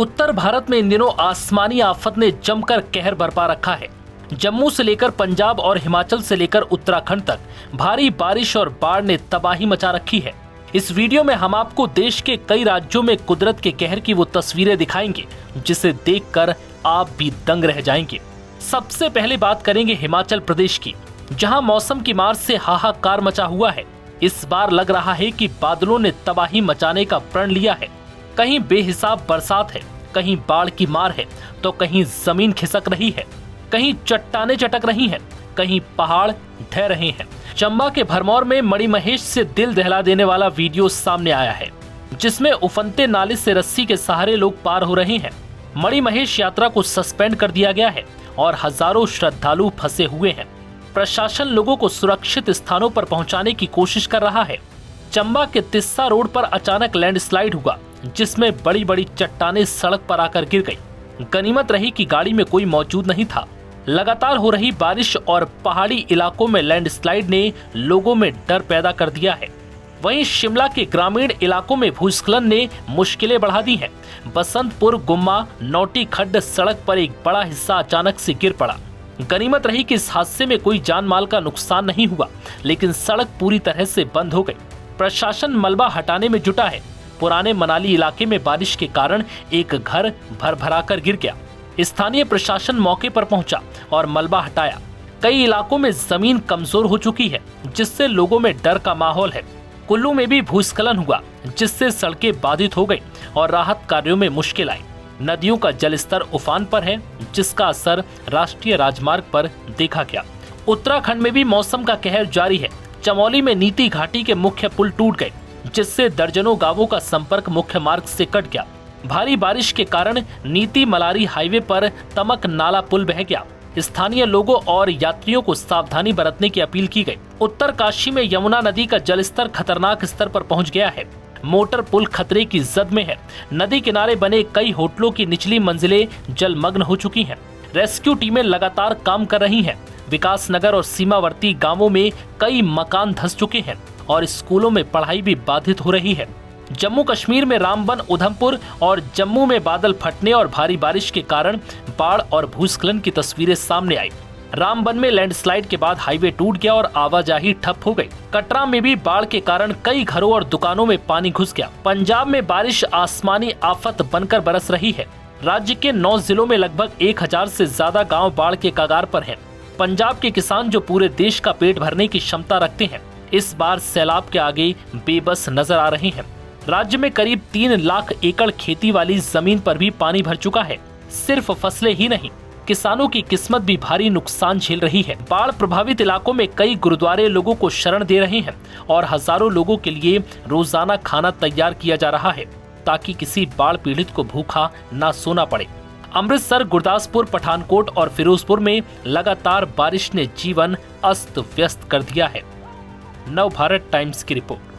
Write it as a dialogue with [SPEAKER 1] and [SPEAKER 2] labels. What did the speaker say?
[SPEAKER 1] उत्तर भारत में इन दिनों आसमानी आफत ने जमकर कहर बरपा रखा है। जम्मू से लेकर पंजाब और हिमाचल से लेकर उत्तराखंड तक भारी बारिश और बाढ़ ने तबाही मचा रखी है। इस वीडियो में हम आपको देश के कई राज्यों में कुदरत के कहर की वो तस्वीरें दिखाएंगे जिसे देखकर आप भी दंग रह जाएंगे। सबसे पहले बात करेंगे हिमाचल प्रदेश की, जहां मौसम की मार से हाहाकार मचा हुआ है। इस बार लग रहा है कि बादलों ने तबाही मचाने का प्रण लिया है। कहीं बेहिसाब बरसात है, कहीं बाढ़ की मार है, तो कहीं जमीन खिसक रही है, कहीं चट्टानें चटक रही हैं, कहीं पहाड़ ढह रहे हैं। चंबा के भरमौर में मणिमहेश से दिल दहला देने वाला वीडियो सामने आया है, जिसमें उफनते नाले से रस्सी के सहारे लोग पार हो रहे हैं। मणिमहेश यात्रा को सस्पेंड कर दिया गया है और हजारों श्रद्धालु फंसे हुए हैं। प्रशासन लोगों को सुरक्षित स्थानों पर पहुंचाने की कोशिश कर रहा है। चंबा के तिस्सा रोड पर अचानक लैंडस्लाइड हुआ, जिसमें बड़ी बड़ी चट्टानें सड़क पर आकर गिर गई। गनीमत रही कि गाड़ी में कोई मौजूद नहीं था। लगातार हो रही बारिश और पहाड़ी इलाकों में लैंडस्लाइड ने लोगों में डर पैदा कर दिया है। वहीं शिमला के ग्रामीण इलाकों में भूस्खलन ने मुश्किलें बढ़ा दी हैं। बसंतपुर गुम्मा नौटी खड्ड सड़क पर एक बड़ा हिस्सा अचानक से गिर पड़ा। गनीमत रही कि इस हादसे में कोई जान माल का नुकसान नहीं हुआ, लेकिन सड़क पूरी तरह से बंद हो गई। प्रशासन मलबा हटाने में जुटा है। पुराने मनाली इलाके में बारिश के कारण एक घर भर-भराकर गिर गया। स्थानीय प्रशासन मौके पर पहुंचा और मलबा हटाया। कई इलाकों में जमीन कमजोर हो चुकी है, जिससे लोगों में डर का माहौल है। कुल्लू में भी भूस्खलन हुआ, जिससे सड़कें बाधित हो गई और राहत कार्यों में मुश्किल आई। नदियों का जलस्तर उफान पर है, जिसका असर राष्ट्रीय राजमार्ग पर देखा गया। उत्तराखंड में भी मौसम का कहर जारी है। चमोली में नीति घाटी के मुख्य पुल टूट गए, जिससे दर्जनों गांवों का संपर्क मुख्य मार्ग से कट गया। भारी बारिश के कारण नीति मलारी हाईवे पर तमक नाला पुल बह गया। स्थानीय लोगों और यात्रियों को सावधानी बरतने की अपील की गई। उत्तरकाशी में यमुना नदी का जलस्तर खतरनाक स्तर पर पहुंच गया है। मोटर पुल खतरे की जद में है। नदी किनारे बने कई होटलों की निचली मंजिलें जलमग्न हो चुकी हैं। रेस्क्यू टीमें लगातार काम कर रही हैं। विकास नगर और सीमावर्ती गांवों में कई मकान धंस चुके हैं और स्कूलों में पढ़ाई भी बाधित हो रही है। जम्मू कश्मीर में रामबन, उधमपुर और जम्मू में बादल फटने और भारी बारिश के कारण बाढ़ और भूस्खलन की तस्वीरें सामने आई। रामबन में लैंडस्लाइड के बाद हाईवे टूट गया और आवाजाही ठप हो गई। कटरा में भी बाढ़ के कारण कई घरों और दुकानों में पानी घुस गया। पंजाब में बारिश आसमानी आफत बनकर बरस रही है। राज्य के 9 जिलों में लगभग 1000 से ज्यादा गाँव बाढ़ के कगार पर हैं। पंजाब के किसान, जो पूरे देश का पेट भरने की क्षमता रखते हैं, इस बार सैलाब के आगे बेबस नजर आ रहे हैं। राज्य में करीब 3 लाख एकड़ खेती वाली जमीन पर भी पानी भर चुका है। सिर्फ फसलें ही नहीं, किसानों की किस्मत भी भारी नुकसान झेल रही है। बाढ़ प्रभावित इलाकों में कई गुरुद्वारे लोगों को शरण दे रहे हैं और हजारों लोगों के लिए रोजाना खाना तैयार किया जा रहा है, ताकि किसी बाढ़ पीड़ित को भूखा न सोना पड़े। अमृतसर, गुरदासपुर, पठानकोट और फिरोजपुर में लगातार बारिश ने जीवन अस्त व्यस्त कर दिया है। नव भारत टाइम्स की रिपोर्ट।